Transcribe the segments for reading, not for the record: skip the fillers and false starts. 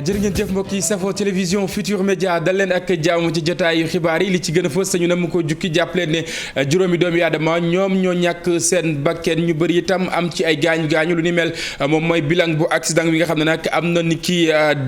jërë ngeen jëf mbokk yi safoo télévision Futur Média dal leen ak jàmm ci jotaayu xibaar yi li ci gën a fës sañu na mu ko jukki jàpp leen ne juróomi doomi aadama ñoom ñoo ñàkk seen bakken ñu bëri itam am ci ay gaañu-gaañu lu ni mel moom mooy bilan bu accident bi nga xam ne nag am na ni ki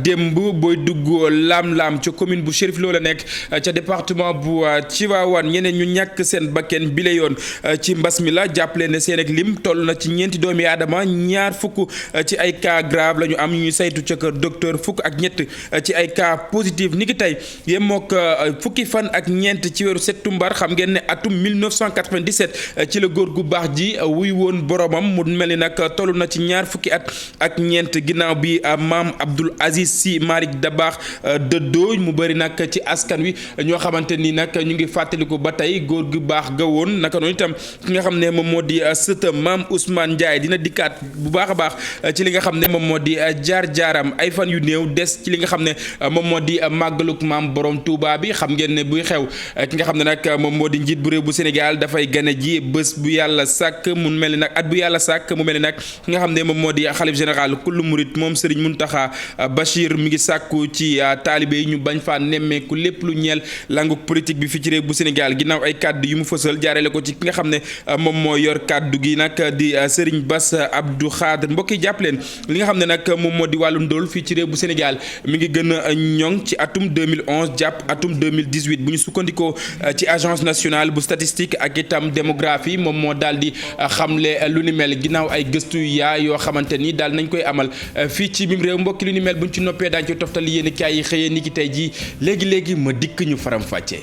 démb booy dugg laam-laam ca commune bu Chérif Lo la nekk ca département bu Tivaouane ñeneen ñu ñàkk seen bakken bi la yoon ci mbas mi la jàpp leen ne seen ak lim toll na ci ñeenti doomi aadama ñaar fukk ci ay cas grave la ñu am ñu saytu ca kër docteur fukk ak ñett ci ay cas positif ni ki tey yem mook fukki fan ak ñeent ci weeru septembre xam ngeen ne atum 1997 ci la góor gu baax ji wuy woon boromam mu mel ni nag toll na ci ñaar fukki at ak ñeent ginnaaw bi maam Abdoul Aziz Sy Malick Dabakh dëddoo mu bëri nag ci askan wi ñoo xamante ni nag ñu ngi fàttaliku ba tey góor gu baax ga woon naka noonu itam ki nga xam ne moom moo di sëtam maam Ousmane Ndiaye dina dikkaat bu baax a baax ci li nga xam ne moom moo di jaar-jaaram ay fan yu néew des ci li nga xam ne moom moo di màggaluk maam borom Touba bi xam ngeen ne buy xew ki nga xam ne nag moom moo di njiit bu réew bu Sénégal dafay gane ji bés bu yàlla sàkk mu mel ni nag at bu yàlla sàkk mu mel ni nag ki nga xam ne moom moo di xalif général kullu murit moom Serigne Mountakha Bachir mi ngi sàkku ci taalibe yi ñu bañ faa nemmeeku lépp lu ñeel langu politique bi fii ci réew bu Sénégal ginnaaw ay kàddu yu mu fësal jaarale ko ci ki nga xam ne moom moo yor kàddu gi nag di Serigne Bass Abdou Khadre mbokk yi jàpp leen li nga xam ne nag moom moo di wàllu ndóol fii ci réew bu Sénégal mi ngi gën a ñoŋ ci atum 2011 jàpp atum 2018 bu ñu sukkandikoo ci agence nationale bu statistique ak itam démographie moom moo daal di xamle lu ni mel ginnaaw ay gëstu yaa yoo xamante ni daal nañ koy amal fii ci mim réew mbokki lu ni mel bu ñu ci noppee daañu ci toftali yéen kaay yi xëyee ni ki tey jii léegi ma dikk ñu faram fàccee.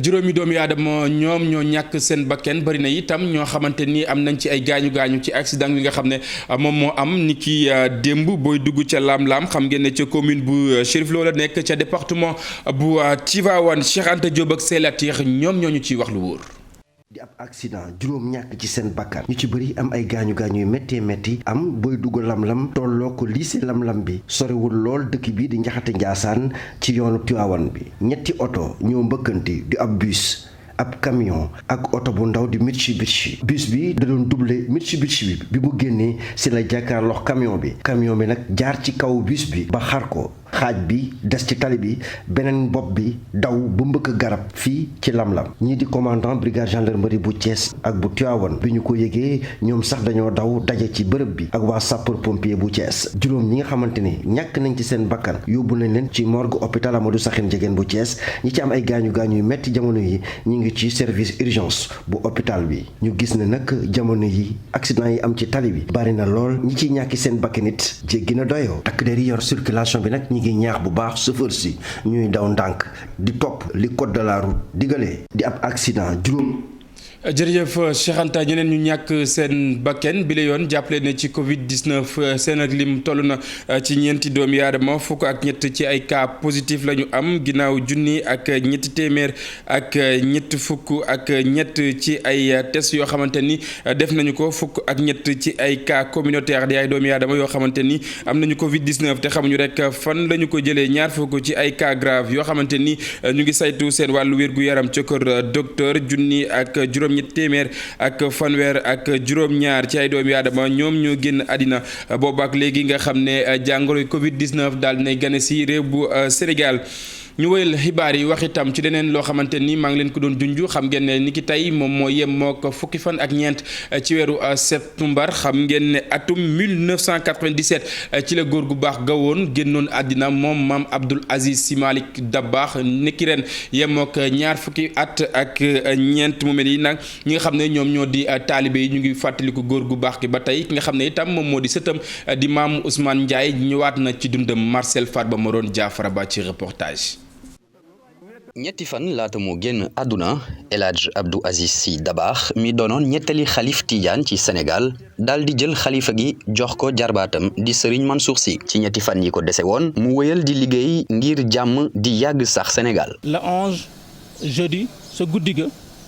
juróomi doomi aadama ñoom ñoo ñàkk seen bakken bari na itam ñoo xamante ni am nañ ci ay gaañu-gaañu ci accident bi nga xam ne moom moo am ni ki démb booy dugg ca Lam-Lam xam ngeen ne ca commune bu Chérif Lo la nekk ca département bu Tivaouane Cheikh Anta Diop ak Seylatir ñoom ñoo ñu ciy wax lu wóor. di ab accident juróom ñàkk ci seen bakkan ñu ci bëri am ay gaañu-gaañu yu métti am booy dugg lam-lam tolloo ko lycée lam-lam bi sorewul lool dëkk bi di njaxate njaasaan ci yoonu Tiwaawan bi ñetti oto ñoo mbëkkante di ab bus ab camion ak oto bu ndaw di Mitsubishi bus bi da doon doublé Mitsubishi bi mu génnee si la jàkkaarloo camion bi nag jaar ci kaw bus bi ba xar ko xaaj bi des ci tali bi beneen bopp bi daw bu mbëkk garab fii ci lam-lam ñii di commandant brigade gendarmerie bu Thiès ak bu Tivaouane bi ñu ko yëgee ñoom sax dañoo daw daje ci bërëb bi ak waa sapeur pompier bu Thiès juróom ñi nga xamante ne ñàkk nañ ci seen bakkan yóbbu nañ leen ci morgue hôpital Amadou Sakhir Ndiéguène bu Thiès ñi ci am ay gaañu-gaañu yu metti jamono yi ñi ngi ci service urgence bu hôpital bi ñu gis ne nag jamono yi accident yi am ci tali bi bari na lool ñi ciy ñàkki seen bakkan it jéggi na doyoo takk der yi yor circulation bi nag ngi ñaax bu baax chauffeur si ñuy daw ndànk di topp li code de la route digalee di ab accident juróom. jërëjëf Cheikh Anta ñeneen ñu ñàkk seen bakken bi la yoon jàppale ne ci Covid 19 seen ak lim toll na ci ñeenti doomi aadama fukk ak ñett ci ay cas positif la ñu am ginnaaw junni ak ñetti téeméer ak ñett fukk ak ñett ci ay test yoo xamante ni def nañu ko fukk ak ñett ci ay cas communautaire di ay doomi aadama yoo xamante ni am nañu Covid 19 te xamuñu rek fan la ñu ko jëlee ñaar fukk ci ay cas grave yoo xamante ni ñu ngi saytu seen wàllu wér-gu-yaram ca kër docteur junni ak ñetti téeméer ak fanweer ak juróom-ñaar ci ay doomi aadama ñoom ñoo génn àddina boobu ak léegi nga xam ne jàngoro Covid 19 daal nay gane si réew bu Sénégal. ñu wëyal xibaar yi wax itam ci leneen loo xamante ni maa ngi leen ko doon junj xam ngeen ne ni ki tey moom moo yem moo ko fukki fan ak ñeent ci weeru septembre xam ngeen ne atum 1997 ci la góor gu baax gawoon génnoon àddina moom maam Abdoul Aziz Sy Malick Dabakh niki ren yem moo ko ñaar fukki at ak ñeent mu mel ni nag ñi nga xam ne ñoom ñoo di taalibe yi ñu ngi fàttaliku góor gu baax ki ba tey ki nga xam ne itam moom moo di sëtam di maam Ousmane Ndiaye ñëwaat na ci dundam Marcel Farba Maroon Jaafara Ba ci reportage. ñetti fan laata moo génn àdduna El Hadj Abdou Aziz Sy Dabakh mi doonoon ñettali xalif Tidiane ci Sénégal daal di jël xalifa gi jox ko jarbaatam di Serigne Mansour Sy ci ñetti fan yi ko dese woon mu wéyal di liggéey ngir jàmm di yàgg sax Sénégal. le 11 jeudi sa guddi ga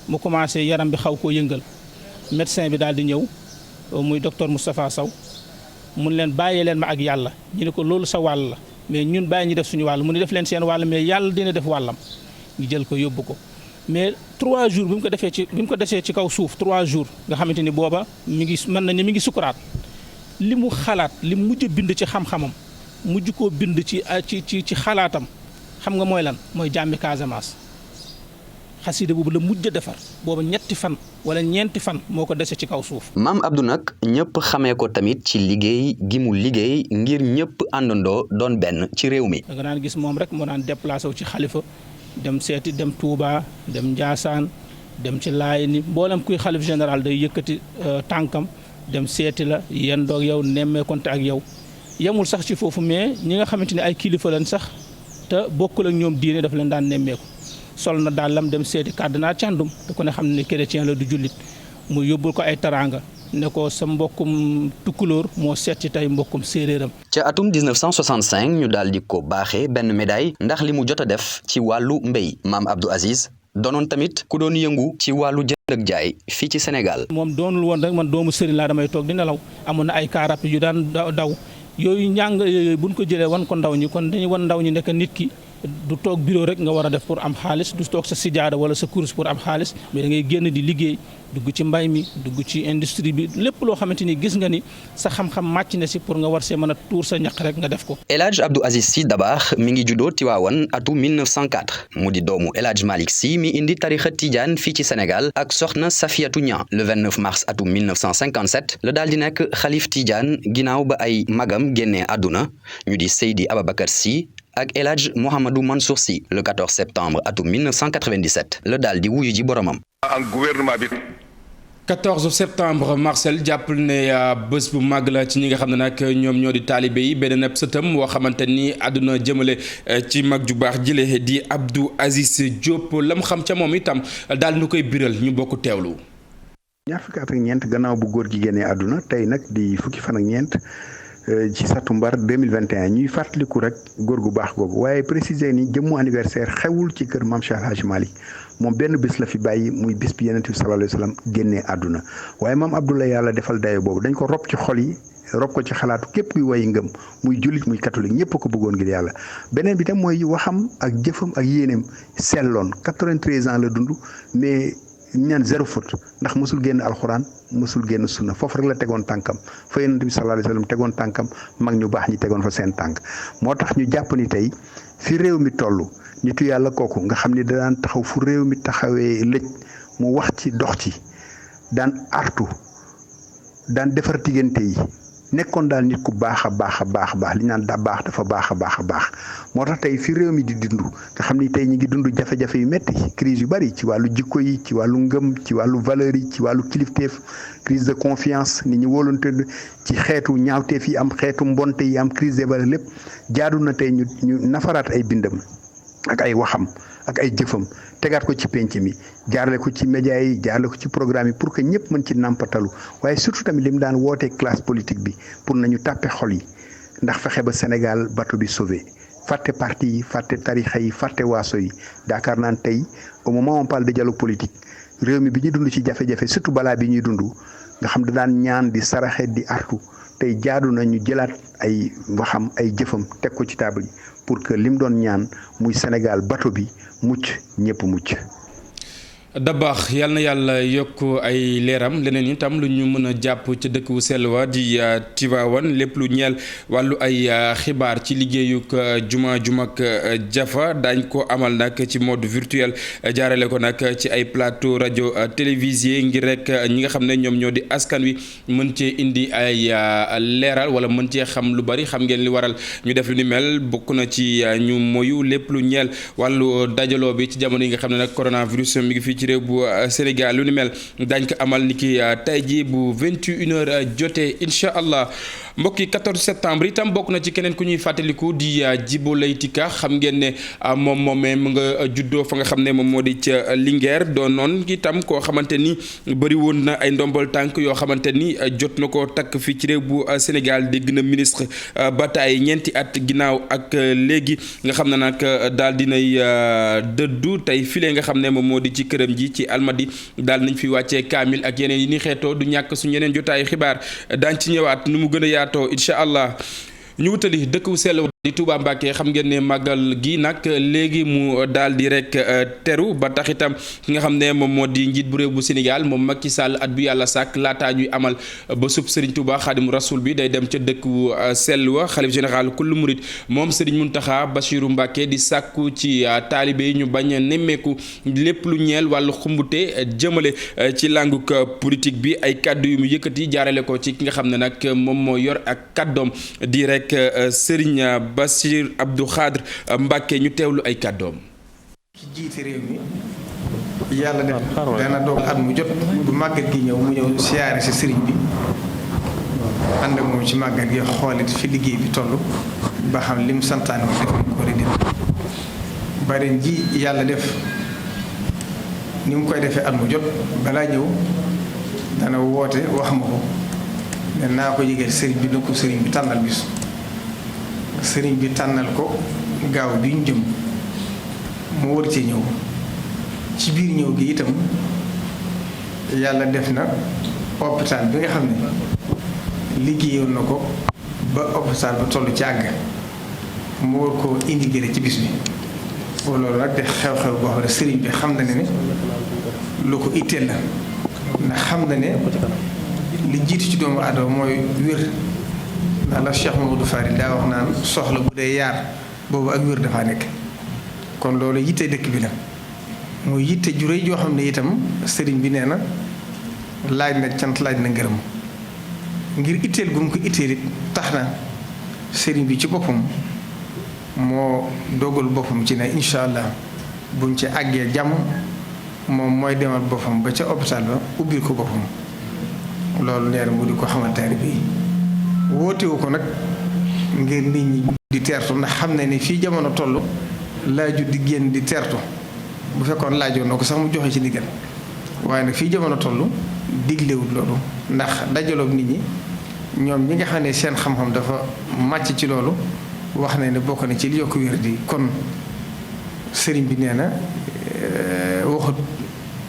mu commencé yaram bi xaw koo yëngal médecin bi daal di ñëw muy docteur Moustapha Sow mun leen bàyyee leen ma ak yàlla ñu ne ko loolu sa wàll la mais ñun bàyyi ñu def suñu wàll mu ne def leen seen wàll mais yàlla dina def wàllam. ñu jël ko yóbbu ko mais 3 jours bi mu ko desee ci kaw suuf 3 jours nga xamante ni booba mi ngi sukuraat li mu xalaat li mu mujj bind ci xam-xamam mujj koo bind ci xalaatam xam nga mooy lan mooy jàmmi Casamance xasida boobu la mujj defar booba 3 fan wala 4 fan moo ko dese ci kaw suuf. Maam Abdou nag ñëpp xamee ko tamit ci liggéey gi mu liggéey ngir ñëpp àndandoo doon benn ci réew mi. da nga daan gis moom rek moo daan déplacé wu ci xalifa dem seeti dem Touba dem Ndiassane dem ci Laayeni mboolem kuy xalif général day yëkkati tànkam dem seeti la yéen doog yow nemmeekonte ak yow yemul sax ci foofu mais ñi nga xamante ne ay kilifa lañ sax te bokkul ak ñoom diine dafa leen daan nemmeeku. sol na dàllam dem seeti cardinal Thiandoum te ko ne xam ne chrétien la du jullit mu yóbbul ko ay teraanga ne ko sa mbokkum tukkulóor moo seet ci tey mbokkum séeréeram. ca atum 1965 ñu daal di ko baaxee benn médaille ndax li mu jot a def ci wàllu mbéy Maam Abdou Aziz doonoon tamit ku doon yëngu ci wàllu jënd ak jaay fii ci Sénégal. moom doonul woon rek man doomu sëriñ laa damay toog di nelaw amoon na ay car rapide yu daan daw yooyu njàng buñ ko jëlee wan ko ndaw ñi kon dañuy wan ndaw ñi nekk nit ki. du toog bureau rek nga war a def pour am xaalis du toog sa sijaada wala sa course pour am xaalis mais da ngay génn di liggéey dugg ci mbay mi dugg ci industrie bi lépp loo xamante ni gis nga ni sa xam-xam màcc na si pour nga war see mën a tuur sa ñaq rek nga def ko. El Hadj Abdou Aziz Sy Dabakh mi ngi juddoo Tiwaawan atum 1904 mu di doomu El Hadj Malick Sy mi indi tarixa Tidiane fii ci Sénégal ak soxna Safiatou Niang le 29 mars atum 1957 la daal di nekk xalif Tidiane ginnaaw ba ay magam génnee àdduna ñu di Seydi Ababacar Sy ak El Hadj Mouhamadou Mansour Sy le 14 septembre atum 1997 la daal di wuyu ji boromam. ak gouvernement bi. 14 septembre Marcel jàppal ne bés bu màgg la ci ñi nga xam ne nag ñoom ñoo di taalibe yi beneen ab sëtam woo xamante ni àdduna jëmale ci mag ju baax jële di Abdou Aziz Diop lam xam ca moom itam daal nu koy biral ñu bokk teewlu. ñaar fukki at ak ñeent gannaaw bu góor gi génnee àdduna tey nag di fukki fan ak ñeent. ci satumbar 2021 ñuy fàttaliku rek góor gu baax googu waaye préciser ni jëmmu anniversaire xewul ci kër Mame Cheikh El Hadj Malick moom benn bés la fi bàyyi muy bés bi Yonent bi sallallahu alayhi wa sallam génnee àdduna waaye Mame Abdou la yàlla defal dayo boobu dañ ko rob ci xol yi rob ko ci xalaatu képp kuy woy ngëm muy jullit muy catholique ñëpp ko bëggoon ngir yàlla beneen bi tam mooy waxam ak jëfam ak yéeneem selloon 93 ans la dund mais ñaan 0 faute ndax mësul génn alxuraan mësul génn sunna foofu rek la tegoon tànkam fa Yonent bi sallallahu alayhi wa sallam tegoon tànkam mag ñu baax ñi tegoon fa seen tànk moo tax ñu jàpp ni tey fi réew mi toll nitu yàlla kooku nga xam ni da daan taxaw fu réew mi taxawee lëj mu wax ci dox ci daan artu daan defar diggante yi nekkoon daal nit ku baax a baax li ñu naan da baax dafa baax a baax moo tax tey fi réew mi di dund nga xam ni tey ñu ngi dund jafe-jafe yu metti crise yu bari ci wàllu jikko yi ci wàllu ngëm ci wàllu valeur yi ci wàllu kilifteef crise de confiance nit ñi wóolante ci xeetu ñaawteef yi am xeetu mbonte yi am crise des valeurs lépp jaadu na tey ñu nafaraat ay bindam ak ay waxam ak ay jëfam tegaat ko ci penc mi jaarale ko ci média yi jaarale ko ci programme yi pour que ñëpp mën ci nàmpatalu waaye surtout tamit li mu daan wootee classe politique bi pour nañu tàppe xol yi ndax fexe ba Sénégal bateau bi sauvé fàtte parti yi fàtte tarixa yi fàtte waaso yi daakaar naan tey au moment où on parle de dialogue politique réew mi bi ñu dund ci jafe-jafe surtout balaa bi ñuy dund nga xam da daan ñaan di saraxe di artu tey jaadu na ñu jëlaat ay waxam ay jëfam teg ko ci table yi pour que lim doon ñaan muy Sénégal bateau bi mucc ñëpp mucc. Dabakh yal na yàlla yokk ay leeram leneen itam lu ñu mën a jàpp ca dëkk wu sell wa di Tivaouane lépp lu ñeel wàllu ay xibaar ci liggéeyuk jumak Jafa daañ ko amal nag ci mode virtuel jaarale ko nag ci ay plateau rajo télévisé ngir rek ñi nga xam ne ñoom ñoo di askan wi mën cee indi ay leeral wala mën cee xam lu bari xam ngeen li waral ñu def lu ni mel bokk na ci ñu moyu lépp lu ñeel wàllu dajaloo bi ci jamono yi nga xam ne nag coronavirus mi ngi fii réew bu Sénégal lu ni mel daañ ko amal ni ki tey ji bu 21h jotee incha allah mbokk yi 14 septembre itam bokk na ci keneen ku ñuy fàttaliku di Djibo Leyti Ka xam ngeen ne moom moomee mu nga juddoo fa nga xam ne moom moo di ca Linguère doon noonu itam koo xamante ni bëri woon na ay ndombol tànk yoo xamante ni jot na ko takk fii ci réew bu Sénégal dégg na ministre bataay ñeenti at ginnaaw ak léegi nga xam ne nag daal dinay dëddu tey file nga xam ne moom moo di ci këram ji ci Almadi daal nañ fi wàccee kaamil ak yeneen yi ni xeetoo du ñàkk suñu yeneen jotaayu xibaar daañ ci ñëwaat nu mu gën a yaatoo incha allah ñu wutali dëkk wu sell di Touba Mbacké xam ngeen ne màggal gi nag léegi mu daal di rek teru ba tax itam ki nga xam ne moom moo di njiit bu réew bu Sénégal moom Macky Sall at bu yàlla sàkk laataa ñuy amal ba sub Serigne Touba Xaadimu Rasul bi day dem ca dëkk wu sell wa xalif général kullu murit moom Serigne Mountakha Bassirou Mbacké di sàkku ci taalibe yi ñu bañ a nemmeeku lépp lu ñeel wàllu xumbute jëmale ci languk politique bi ay kaddu yu mu yëkkati jaarale ko ci ki nga xam ne nag moom moo yor ak kaddoom di rek Serigne Bassir Abdou Khadre Mbacké ñu teewlu ay kàddoom. ki jiite réew mi yàlla def dana doog at mu jot bu màggat gi ñëw mu ñëw siyaare si sëriñ bi ànd ak moom ci màggat gi xoolit fi liggéey bi toll ba xam lim santaane mu def nañ ko di ba ren ji yàlla def ni mu koy defee at mu jot balaa ñëw dana woote wax ma ko ne naa ko yëgal sëriñ bi na ko sëriñ bi tànnal bis sëriñ bi tànnal ko gaaw bi ñu jëm mu war ci ñëw ci biir ñëw gi itam yàlla def na hôpital bi nga xam ne liggéeyoon na ko ba hôpital ba toll ci àgg mu war koo intégré ci bis bi loolu nag de xew-xew boo xam ne sëriñ bi xam na ne lu ko itteel la ndax xam na ne li jiitu ci doomu aadama mooy wér ndax la Cheikh Mamadou Fari daa wax naan soxla bu dee yaar boobu ak wér dafaa nekk kon loolu yitte dëkk bi la mooy yitte ju rëy joo xam ne itam sëriñ bi nee na laaj na cant laaj na ngërëm ngir itteel gu mu ko itteel it tax na sëriñ bi ci boppam moo dogal boppam ci ne incha allah buñ ci àggee jàmm moom mooy demal boppam ba ca hôpital ba ubbil ko boppam loolu nee na mu di ko xamante ne bii wootewu ko nag ngir nit ñi di teertu ndax xam ne ni fii jamono toll laaju di génn di teertu bu fekkoon laajoon na ko sax mu joxe ci ndigal waaye nag fii jamono toll diglewut loolu ndax dajaloog nit ñi ñoom ñi nga xam ne seen xam-xam dafa màcc ci loolu wax na ne bokk na ci li yokk wér di kon sëriñ bi nee na waxut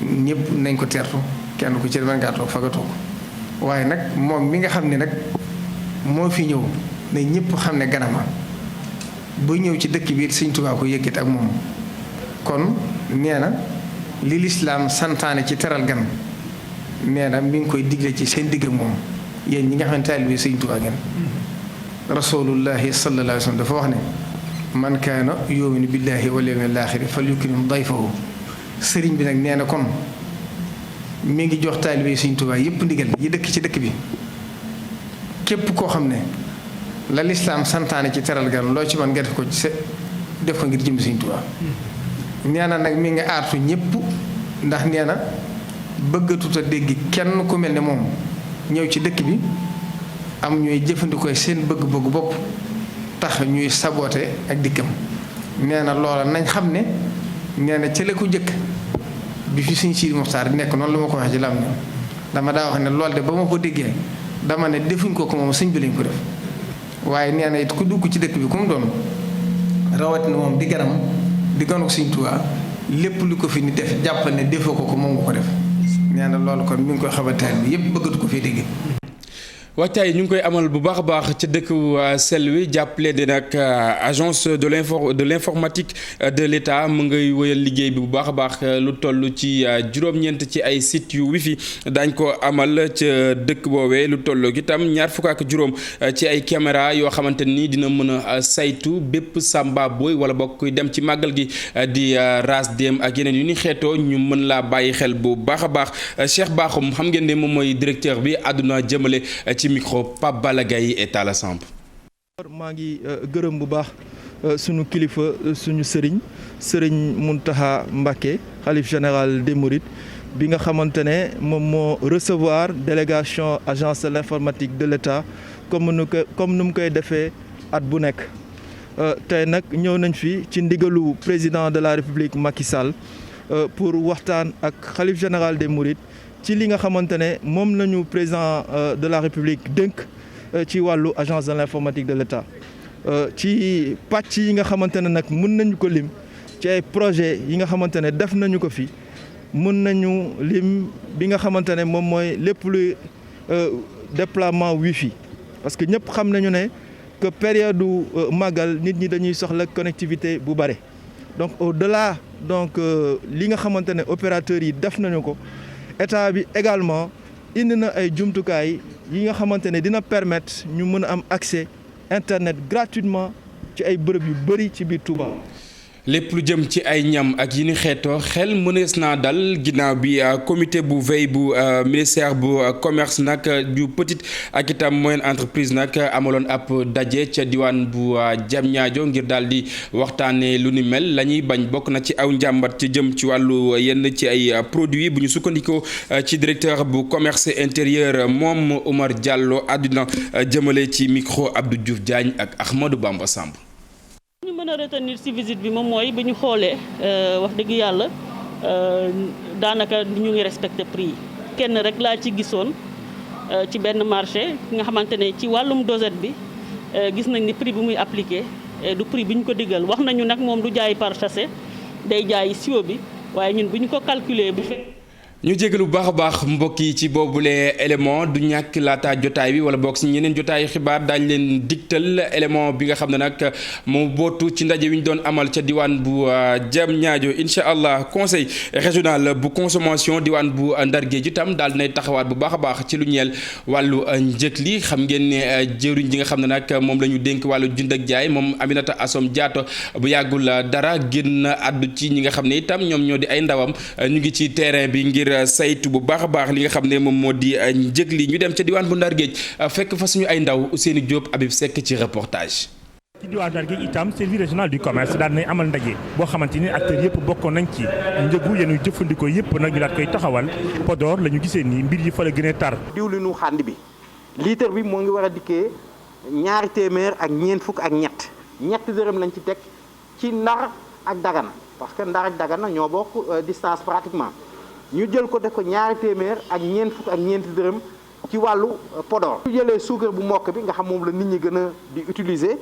ñëpp nañ ko teertu kenn ku ci mën ngaa toog fa nga toog waaye nag moom mi nga xam ne nag moo fi ñëw ne ñëpp xam ne ganama bu ñëw ci dëkk bi Sëriñ Tuubaa ko yëkkati ak moom kon nee na li lislaam santaane ci teral gan nee na mi ngi koy digle ci seen digg ak moom yéen ñi nga xam ne taalibe Sëriñ Tuubaa ngeen rasulullahi sallallahu alayhi wa sallam dafa wax ne man kaana yu'minu billahi wal yawmil aaxiri falyukrim dayfahu sëriñ bi nag nee na kon mi ngi jox taalibe Sëriñ Tuubaa yépp ndigal yi dëkk ci dëkk bi képp koo xam ne la lislaam santaane ci teral gan loo ci man nga def ko ci def ko ngir jëm Sëriñ Tuubaa nee na nag mi ngi aartu ñëpp ndax nee na bëggatut a dégg kenn ku mel ne moom ñëw ci dëkk bi am ñuy jëfandikoo seen bëgg-bëgg bopp tax ñuy saboote ak dikkam nee na loola nañ xam ne nee na ca la ko jëkk bi fi Sëriñ Sidi Muxtaar di nekk noonu la ma ko waxee ci lam dama daa wax ne loolu de ba ma ko déggee dama ne defuñ ko moom sëñ bi lañ ko def waaye nee na it ku dugg ci dëkk bi ku mu doon rawatina moom di ganam di ganu Sëriñ Tuubaa lépp lu ko fi ni def jàppal ne defoo ko moom nga ko def nee na loolu kon mi ngi koy xabataan bi yépp bëggatu ko fee dégg. waxtaay ñu ngi koy amal bu baax a baax ca dëkk sell wi jàppale di nag agence de l'informatique de l'État mu ngay wëyal liggéey bi bu baax a baax lu toll ci juróom-ñeent ci ay sites yu wifi dañ ko amal ca dëkk boobee lu toll itam ñaar fukk ak juróom ci ay caméra yoo xamante ni dina mën a saytu bépp samba booy wala bokk kuy dem ci màggal gi di raas dem ak yeneen yu ni xeetoo ñu mën laa bàyyi xel bu baax a baax Cheikh Bakhoum xam ngeen ne moom mooy directeur bi àdduna jëmale ci micro Pape Balla Gaye et Talla Samb. maa ngi gërëm bu baax sunu kilifa suñu sëriñ Mountakha Mbacké xalif général des Mourides bi nga xamante ne moom moo recevoir délégation agence de l'informatique de l'État comme nu mu koy defee at bu nekk tey nag ñëw nañ fi ci ndigalu président de la République Macky Sall pour waxtaan ak xalif général des Mourides ci li nga xamante ne moom lañu président de la République dénk ci wàllu agence de l'informatique de l'État ci pàcc yi nga xamante ne nag mën nañu ko lim ci ay projet yi nga xamante ne def nañu ko fi mën nañu lim bi nga xamante ne moom mooy lépp luy déploiement wifi parce que ñëpp xam nañu ne que période màggal nit ñi dañuy soxla connectivité bu bare donc au-delà donc li nga xamante ne opérateurs yi def nañu ko état bi également indi na ay jumtukaay yi nga xamante ne dina permettre ñu mën a am accès internet gratuitement ci ay bërëb yu bëri ci biir Touba. lépp lu jëm ci ay ñam ak yi ni xeetoo xel mënees naa dal ginnaaw bi comité bu veille bu ministère bu commerce nag bu petite ak itam moyenne entreprise nag amaloon ab daje ca diwaan bu Diamniadio ngir daal di waxtaanee lu ni mel la ñuy bañ bokk na ci aw njàmbat ci jëm ci wàllu yenn ci ay produits bu ñu sukkandikoo ci directeur bu commerce intérieur moom Oumar Diallo àdduna jëmale ci micro Abdou Diouf Diagne ak Ahmadou Bamba Samb. ñu mën a retenir ci visite bi moom mooy bi ñu xoolee wax dëgg yàlla daanaka ñu ngi respecté prix yi kenn rek laa ci gisoon ci benn marché nga xamante ne ci wàllum dosette bi gis nañ ni prix bi muy appliqué du prix bi ñu ko diggal wax nañu nag moom du jaay par sachet day jaay siwo bi waaye ñun bu ñu ko calculer bu fekk ñu jégalu bu baax a baax mbokk yi ci boobule élément du ñàkk laata jotaay bi wala boog si ñeneen jotaayu xibaar daañu leen digtal élément bi nga xam ne nag moo bootu ci ndaje wi ñu doon amal ca diwaan bu Diamniadio incha allah conseil régional bu consommation diwaan bu Ndar Géej itam daal dinay taxawaat bu baax a baax ci lu ñeel wàllu njëg li xam ngeen ne jëriñ ji nga xam ne nag moom la ñu dénk wàllu jënd ak jaay moom Aminata Assome Diatta bu yàggul dara génn àddu ci ñi nga xam ne itam ñoom ñoo di ay ndawam ñu ngi ci terrain bi ngir saytu bu baax a baax li nga xam ne moom moo di njëg li ñu dem ca diwaan bu Ndar Géej fekk fa suñu ay ndaw Ousseynou Diop Habib Seck ci reportage. ci diwaan Ndar Géej itam service régional du commerce daan nañ amal ndaje boo xamante ni acteurs yëpp bokkoon nañ ci njëgu yenu jëfandikoo yëpp nag ñu daat koy taxawal Podor la ñu gisee ni mbir yi fa la gën a tar. diwlinu xànd bi litre bi moo ngi war a dikkee ñaari téeméer ak ñeent fukk ak ñetti dërëm lañ ci teg ci Ndar ak Dagana parce que Ndar ak Dagana ñoo bokk distance pratiquement. ñu jël ko def ko ñaari téeméer ak ñeent fukk ak ñeenti dërëm ci wàllu Podor. ñu jëlee suukar bu mokk bi nga xam moom la nit ñi gën a di utiliser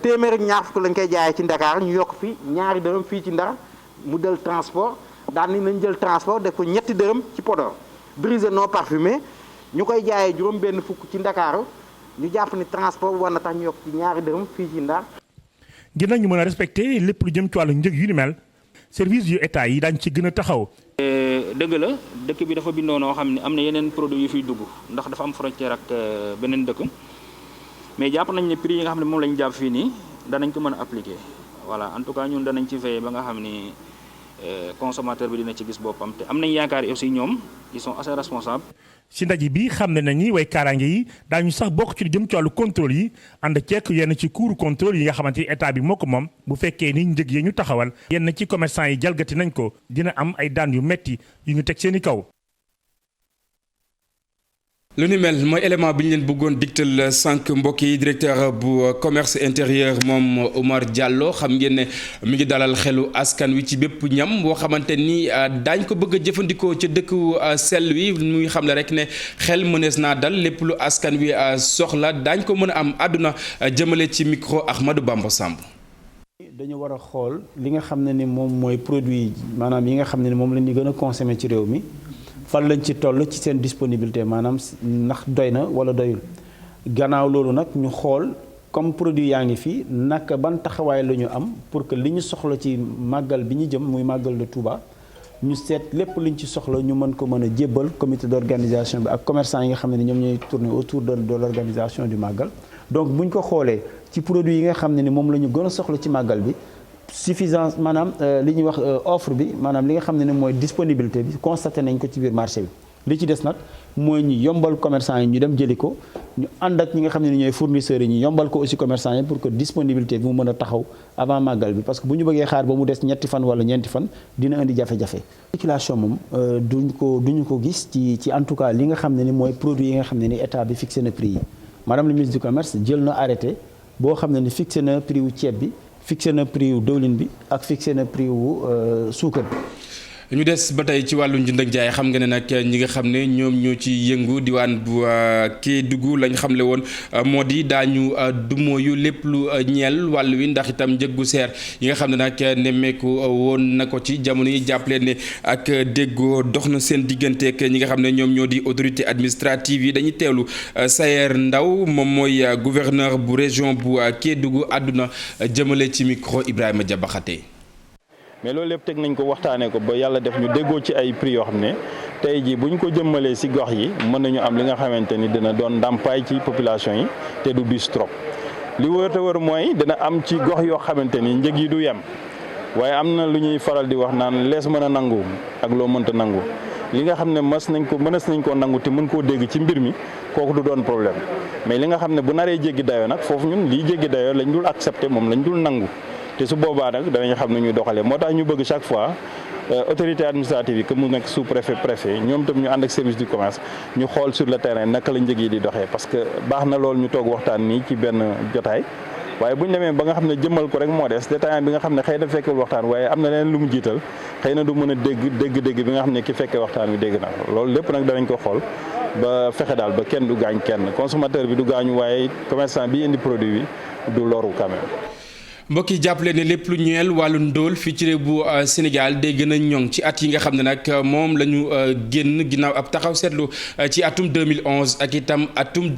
téeméer ak ñaar fukk lañ koy jaayee ci Dakar ñu yokk fi ñaari dërëm fii ci Ndar mu del transport daan nañ jël transport def ko ñetti dërëm ci Podor. brisé non parfumé ñu koy jaayee juróom benn fukk ci Dakar ñu jàpp ni transport war na tax ñu yokk ci ñaari dërëm fii ci Ndar. ngir nag ñu mën a respecté lépp lu jëm ci wàllu njëg yu ni mel service yu état yi daañ ci gën a taxaw. dëgg la dëkk bi dafa bindoo noo xam ne am na yeneen produit yu fiy dugg ndax dafa am frontière ak beneen dëkk mais jàpp nañ ne prix yi nga xam ne moom la ñu jàpp fii nii danañ ko mën a appliquer voilà en tout cas ñun danañ ci veiller ba nga xam ni consommateur bi dina ci gis boppam te am nañ yaakaar aussi ñoom ils sont assez responsables. ci ndaje bi xam ne nañu way kaaraange yi daañu sax bokk ci lu jëm ci wàllu contrôle yi ànd ceek yenn ci cours contrôle yi nga xamante ni état bi moo ko moom bu fekkee ni njëg yi ñu taxawal yenn ci commerçant yi jalgati nañ ko dina am ay daan yu metti yu ñu teg seeni kaw. lu ni mel mooy élément bi ñu leen bëggoon digtal sànq mbokk yi directeur bu commerce intérieur moom Oumar Diallo xam ngeen ne mi ngi dalal xelu askan wi ci bépp ñam boo xamante ni daañ ko bëgg a jëfandikoo ca dëkku sell wi muy xam le rek ne xel mënees naa dal lépp lu askan wi soxla daañ ko mën a am àdduna jëmale ci micro Ahmadou Bamba Samb. dañu war a xool li nga xam ne ni moom mooy produit maanaam yi nga xam ne ni moom la ñu gën a consommer ci réew mi. fan lañ ci toll ci seen disponibilité maanaam ndax doy na wala doyul gannaaw loolu nag ñu xool comme produit yaa ngi fi naka ban taxawaay la ñu am pour que li ñu soxla ci màggal bi ñu jëm muy màggal de Touba ñu seet lépp liñ ci soxla ñu mën ko mën a jébbal comité d'organisation bi ak commerçant yi nga xam ne ni ñoom ñooy tourner autour de l'organisation du màggal. donc buñ ko xoolee ci produit yi nga xam ne ni moom la ñu gën a soxla ci màggal bi. suffisance maanaam li ñuy wax offre bi maanaam li nga xam ne ne mooy disponibilité bi constaté nañ ko ci biir marché bi li ci des nag mooy ñu yombal commerçant yi ñu dem jëli ko ñu ànd ak ñi nga xam ne ni ñooy fournisseurs yi ñu yombal ko aussi commerçant yi pour que disponibilité bi mu mën a taxaw avant màggal bi parce que bu ñu bëggee xaar ba mu des ñetti fan wala ñeenti fan dina indi jafe-jafe. circulation moom duñu ko gis ci en tout cas li nga xam ne ni mooy produit yi nga xam ne ni état bi fixé na prix yi madame le ministre du commerce jël na arrêté boo xam ne ni fixé na prix wu ceeb bi. fixé na prix wu dëwlin bi ak fixé na prix wu suukar bi. ñu des ba tey ci wàllu njënd ak jaay xam nga ne nag ñi nga xam ne ñoom ñoo ci yëngu diwaan bu Kédougou lañ xamle woon moo di daañu dumóoyu lépp lu ñeel wàll wi ndax itam njëggu seer yi nga xam ne nag nemmeeku woon na ko ci jamono yi jàppale ne ak déggoo dox na seen digganteek ñi nga xam ne ñoom ñoo di autorité administrative yi dañuy teewlu Sayer Ndaw moom mooy gouverneur bu région bu Kédougou àdduna jëmale ci micro Ibrahima Diabaxate. mais loolu lépp teg nañ ko waxtaanee ko ba yàlla def ñu déggoo ci ay prix yoo xam ne tey jii bu ñu ko jëmmalee ci gox yi mën nañu am li nga xamante ni dina doon ndàmpaay ci population yi te du bis trop li wër te wër mooy dina am ci gox yoo xamante ni njëg yi du yem waaye am na lu ñuy faral di wax naan lees mën a nangu ak loo mënta nangu li nga xam ne mënees nañ koo nangu te mën koo dégg ci mbir mi kooku du doon problème mais li nga xam ne bu naree jéggi dayoo nag foofu ñun lii jéggi dayoo lañ dul accepter moom lañ dul nangu. te su boobaa nag danañ xam ne ñuy doxalee moo tax ñu bëgg chaque fois autorité administrative yi que mu nekk sous préfet ñoom tam ñu ànd ak service du commerce ñu xool sur le terrain naka la njëg yi di doxee parce que baax na loolu ñu toog waxtaan nii ci benn jotaay waaye bu ñu demee ba nga xam ne jëmmal ko rek moo des détaillant bi nga xam ne xëy na fekkul waxtaan waaye am na leen lu mu jiital xëy na du mën a dégg bi nga xam ne ki fekkee waxtaan wi dégg na loolu lépp nag danañ ko xool ba fexe daal ba kenn du gaañ kenn consommateur bi du gaañu waaye commerçant bi indi produit bi du loru quand même. mbokk yi jàppale ne lépp lu ñeel wàllu ndóol fii ci réew bu Sénégal day gën a ñoŋ ci at yi nga xam ne nag moom la ñu génn ginnaaw ab taxaw seetlu ci atum 2011 ak itam atum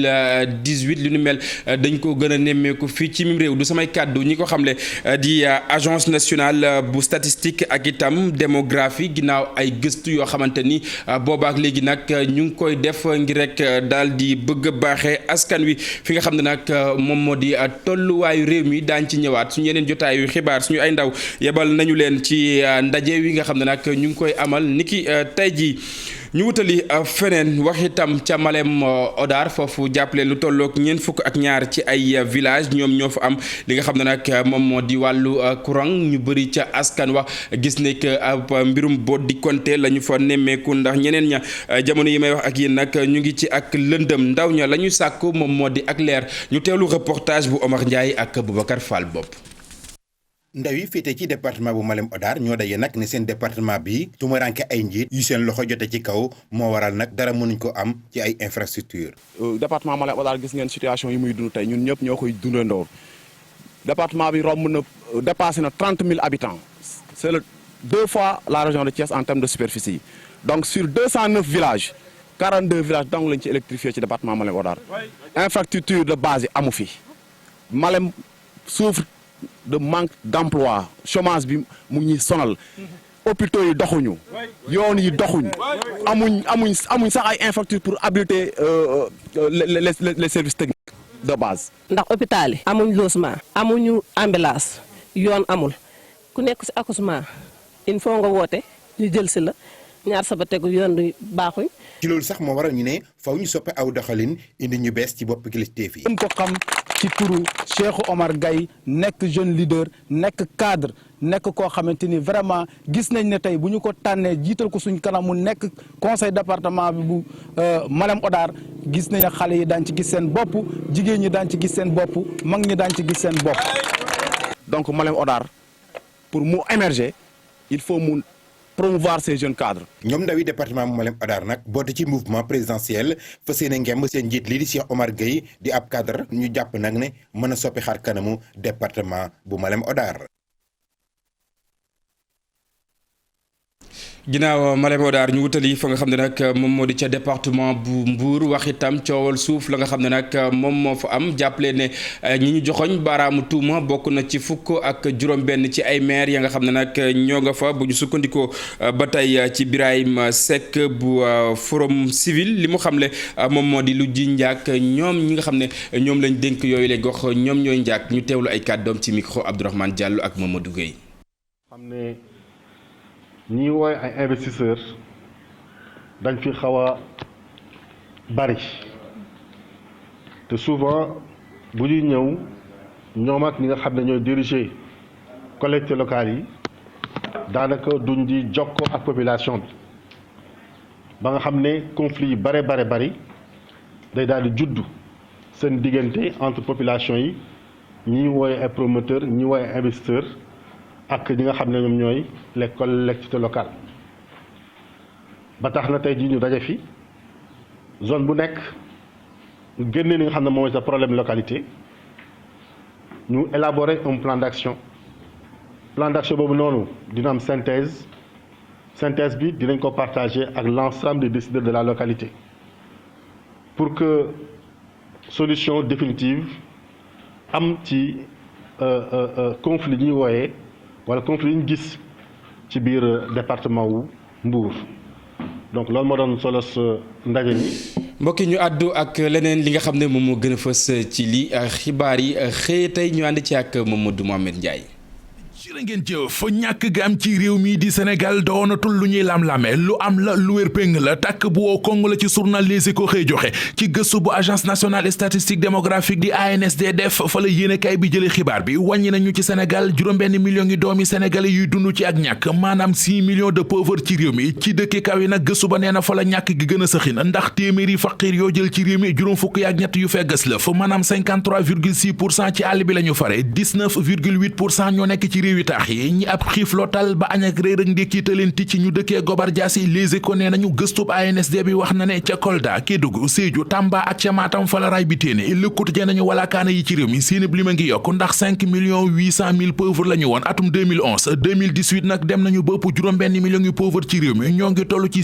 2018 li nu mel dañ ko gën a nemmeeku fii ci mim réew du samay kàddu ñi ko xamle di agence nationale bu statistique ak itam démographie ginnaaw ay gëstu yoo xamante ni boobaak léegi nag ñu ngi koy def ngir rek daal di bëgg a baaxee askan wi fi nga xam ne nag moom moo di tolluwaayu réew mi daañ ci ñëwaat suñu yeneen jotaayu xibaar suñu ay ndaw yebal nañu leen ci ndaje wi nga xam ne nag ñu ngi koy amal niki tey jii ñu wutali feneen wax itam ca Malem Hodar foofu jàppale lu tollook ñaar ci ay village ñoom ñoo fa am li nga xam ne nag moom moo di wàllu courant ñu bëri ca askan wax gis ne que mbirum boo di konte la ñu fa nemmeeku ndax ñeneen ña jamono yi may wax ak yéen nag ñu ngi ci ak lëndëm ndaw ña la ñu sàkk moom moo di ak leer ñu teewlu reportage bu Omar Ndiaye ak Boubacar Fall bopp. ndaw yi féete ci département bu Malem Hodar ñoo daje nag ne seen département bi tumaranke ay njiit yu seen loxo jote ci kaw moo waral nag dara mënuñ ko am ci ay infrastructure département Malem Hodar gis ngeen situation yi muy dund tey ñun ñëpp ñoo koy dundandoo département bi romb na dépassé na 30 000 habitants c'est le 2 fois la région de Thiès en termes de superficie donc sur 209 villages 42 villages donc lañ ci électrifié ci département Malem Hodar infrastructure de base yi amu fi Malem souffre de manque d'emploi chômage bi mu ñuy sonal hôpitaux yi doxuñu yoon yi doxuñu amuñ sax ay infrastructures pour habiliter les services techniques de base. ndax hôpital yi amuñ logement amuñu ambulance yoon amul ku nekk ci accouchement il faut nga woote ñu jël ci la ñaar sa ba tegu yoon du baaxuñ. ci loolu sax moo waral ñu ne faw ñu soppe aw doxalin indi ñu bees ci bopp kilifteef yi. gën ko xam ci turu Cheikh Omar Gaye nekk jeune leader nekk cadre nekk koo xamante ni vraiment gis nañ ne tey bu ñu ko tànnee jiital ko suñ kanam mu nekk conseil département bi bu Malem Hodar gis nañ ne xale yi daan ci gis seen bopp jigéen ñi daan ci gis seen bopp mag ñi daan ci gis seen bopp. donc Malem Hodar pour mu émerger il faut mu promouvoir ces jeunes cadres. ñoom ndawi département bu Malem Hodar nag boote ci mouvement présidentiel fas yéene ngemb seen njiit lii di Cheikh Omar Gueye di ab cadre ñu jàpp nag ne mën a soppi xar kanamu département bu Malem Hodar. ginnaaw Malem Hodar ñu wutali fa nga xam ne nag moom moo di ca département bu Mbour wax itam coowal suuf la nga xam ne nag moom moo fa am jàppale ne ñi ñu joxoñ baaraamu tuuma bokk na ci fukk ak juróom-benn ci ay maire ya nga xam ne nag ñoo nga fa bu ñu sukkandikoo ba tey ci Birahim Seck bu forum civil li mu xamle moom moo di lu ji njaak ñoom ñi nga xam ne ñoom lañ dénk yooyu la gox ñoom ñooy njaak ñu teewlu ay kàddoom ci micro Abdourahmane Diallo ak Mamadou Gueye. ñi wooy ay investisseurs dañ fi xaw a bari te souvent bu ñuy ñëw ñoom ak ñi nga xam ne ñooy diriger collectivités locales yi daanaka duñ di jokkoo ak population bi ba nga xam ne conflit yi bari day daal di juddu seen diggante entre population yi ñi wooy ay promoteurs ñi wooy ay investisseurs ak ñi nga xam ne ñoom ñooy les collectivités locales ba tax na tey jii ñu daje fi zone bu nekk ñu génne li nga xam ne mooy sa problème localité ñu élaborer un plan d'action boobu noonu dina am synthèse bi dinañ ko partager ak l'ensemble des décideurs de la localité pour que solution définitive am ci conflit ñuy wooyee wala conflit yi ñu gis ci biir département wu Mbour donc loolu moo doon solos ndaje mi. mbokki ñu àddu ak leneen li nga xam ne moom moo gën a fës ci li xibaar yi xëy tey ñu ànd ci ak Mamadou Mohamed Ndiaye. jërë ngeen jëf ñàkk ga am ci réew mi di Sénégal doonatul lu ñuy lam-lame lu am la lu wér péng la tàkk bu woo kong la ci journal Les Échos xëy joxe ci gëstu bu agence nationale statistique démographique di ANSD def fa la yéenekaay bi jële xibaar bi wàññi nañu ci Sénégal juróom-benn millions yi doomi sénégalais yuy dund ci ak ñàkk maanaam 6 millions de pauvres ci réew mi ci dëkki kaw yi nag gëstu ba nee na fa la ñàkk gi gën a sëxin ndax téeméeri faqiir yoo jël ci réew mi juróom fukk ak ñett yu feggas la fa maanaam 53,6% ci àll bi la ñu fare 19,8% ñoo nekk ci réew yi taax yi ab xiif lootal ba añ ak réer ak ndékki tëlenti ci ñu dëkkee Gobar Jaasi Les Échos nee nañu gëstub ANSD bi wax na ne ca Kolda Kédougou Sédhiou Tamba ak ca Matam fa la raay bi téene Le Quotidien nañu walaakaana yi ci réew mi seen li ma ngi yokk ndax 5,8 pauvres la ñu woon atum 2018 nag dem nañu ba ëpp juróom-benn millions yu pauvres ci réew mi ñoo ngi toll ci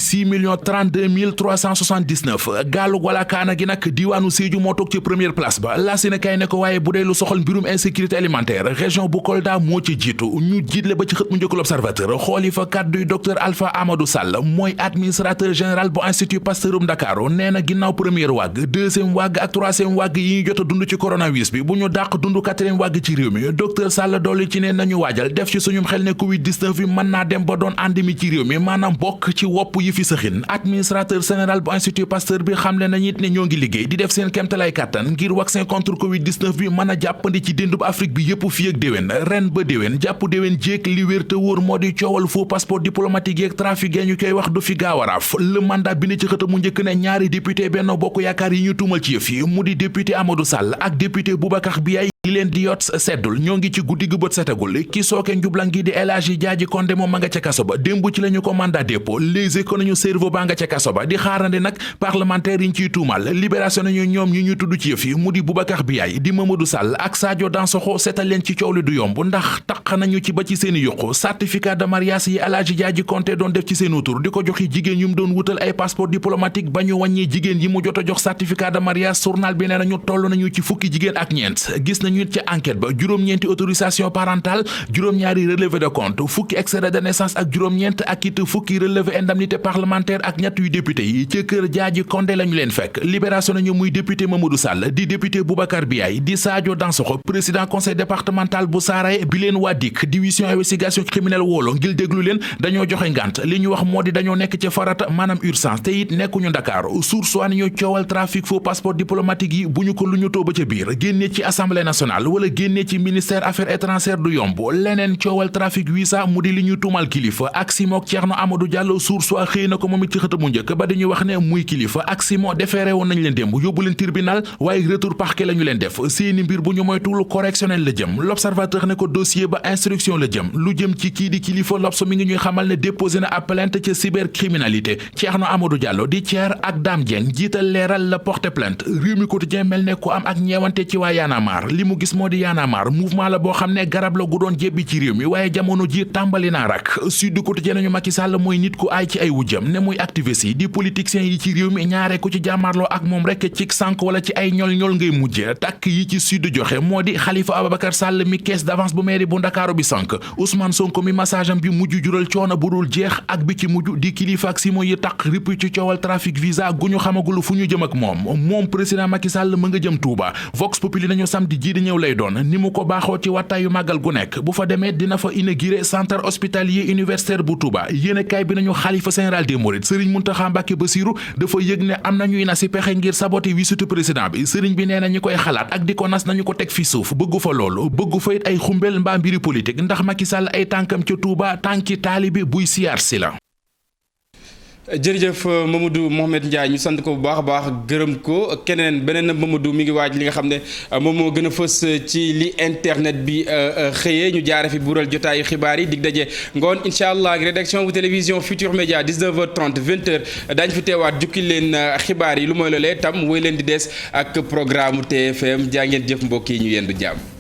6,32,379 gaalu walaakaana gi nag diwaanu Sédhiou moo toog ci première place ba la si ne kay ne ko waaye bu dee lu soxal mbirum insécurité alimentaire région bu Kolda moo ci jiitu ñu jiitle ba ci xët mu njëkk l'Observateur xooli fa kàdduy docteur Alpha Amadou Sall mooy administrateur général bu Institut Pasteur Ndakaaru nee na ginnaaw première vague deuxième vague ak troisième vague yi ñu jot a dund ci coronavirus bi bu ñu dàq dund quatrième vague ci réew mi docteur Sall dolli ci ne nañu waajal def ci suñum xel ne Covid-19 bi mën naa dem ba doon endémie ci réew mi maanaam bokk ci wopp yi fi sëxin administrateur général bu Institut Pasteur bi xamle nañu it ne ñoo ngi liggéey di def seen kéemtalaay kàttan ngir vaccin contre Covid-19 bi mën a jàppandi ci déndub Afrique bi yëpp fii ak déwén ren ba déwén jàpp déwén jéeg li wér te wóor moo di coowal faux passeport diplomatique yeeg trafic yi ñu koy wax du fi gaaw a raaf le mandat bi ne ci xët mu njëkk ne ñaari député Benno Bokk Yaakaar yi ñu tuumal ci yëf yi mu di député Amadou Sall ak député Boubacar Biaye li leen di yot seddul ñoo ngi ci guddi gu bët setagul ki sooke njublan gi di El Hadji Diadji Condé moom ma nga ca kaso ba démb ci la ñu ko mandat dépôt Les Échos nañu cerveau ba nga ca kaso ba di xaarandi nag parlementaire yi ñu ciy tuumal libération nañu ñoom ñi ñu tudd ci yëf yi mu di Boubacar Biaye di Mamadou Sall ak Sadio Dansokho seetal leen ci coow li du yomb ndax taq nañu ci ba ci seeni yuqu certificat de mariage yi El Hadji Diadji Condé doon def ci seen tur di ko joxi jigéen yu mu doon wutal ay passeport diplomatique ba ñu wàññee jigéen yi mu jot a jox certificat de mariage journal bi nee nañu toll nañu ci fukki jigéen ak ñeent gis nañu ci enquête ba juróom-ñeenti autorisation parentale juróom-ñaari relevé de compte fukki extrait de naissance ak juróom-ñeent ak it fukki relevé indemnité parlementaire ak ñett yu député yi ca kër Diadji Condé lañu leen fekk libération nañu muy député Mamadou Sall di député Boubacar Biaye di Sadio Dansokho président conseil départemental bu Saray bi leen waa DIC division investigation criminelle woolo ngir déglu leen dañoo joxe ngànt li ñu wax moo di dañoo nekk ca farata maanaam urgence te it nekkuñu Dakar source waa ñu coowal trafic faux passeport diplomatique yi bu ñu ko lu ñu too ba ca biir génnee ci assemblée nationale wala génnee ci ministère affaires étrangères du yomb leneen coowal trafic visa mu di li ñu tuumal kilifa ak Simon Thierno Amadou Diallo source waa xëy na ko moom it ci xët mu njëkk ba dañuy wax ne muy kilifa ak Simon déféré woon nañ leen démb yóbbu leen tribunal waaye retour parquet la ñu leen def seeni mbir bu ñu moytul correctionnel la jëm l'observateur ne ko dossier ba instruction la jëm lu jëm ci kii di kilifa L'Obs mi ngi ñuy xamal ne déposé na ab plainte ca cybercriminalité Thierno Amadou Diallo di Thier ak Dame Dieng jiital leeral la porté plainte Rewmi Quotidien mel ne ku am ak ñeewante ci waa Y'en a marre li mu gis moo di Y'en a marre mouvement la boo xam ne garab la gu doon jébbi ci réew mi waaye jamono ji tàmbali naa rak Sud Quotidien nañu Macky Sall mooy nit ku aay ci ay wujjam ne muy activiste yi di politiciens yi ci réew mi ñaare ku ci jàmmarloo ak moom rek ci sànk wala ci ay ñol-ñol ngay mujje takk yi ci Sud joxe moo di Khalifa Ababacar Sall mi caisse d'avance bu mairie bu Ndakaaru bi sànk Ousmane Sonko mi massage am bi mujj jural coono bu dul jeex ak bi ci mujj di kilifa ak Simon yi taq ripp ci coowal trafic visa gu ñu xamagul fu ñu jëm ak moom président Macky Sall mu nga jëm Touba Vox Populi nañu samedi ji di ñëw lay doon ni mu ko baaxoo ci wattaayu màggal gu nekk bu fa demee dina fa inaugurer centre hospitalier universitaire bu Touba yéenekaay bi nañu xalifa général des mourides Serigne Mountakha Mbacké Bassirou dafa yëg ne am nañuy na si pexe ngir saboter wisitu président bi Serigne bi nee na ñi koy xalaat ak di ko nas nañu ko teg fi suuf bëggu fa loolu bëggu fa it ay xumbel mbaa mbiri politique ndax Macky Sall ay tànkam ca Touba tànki taalibe buy siyaar si la jërëjëf Mamadou Mohamed Ndiaye ñu sant ko bu baax a baax gërëm ko beneen Mamadou mi ngi waaj li nga xam ne moom moo gën a fës ci li internet bi xëyee ñu jaare fi buural jotaayu xibaar yi dig daje ngoon incha allah ak rédaction bu télévision Futur Média 19h30 20h daañu fi teewaat jukki leen xibaar yi lu mooy loolee tam woy leen di des ak programme TFM jaa ngeen jëf mbokk yi ñu yendu jàmm.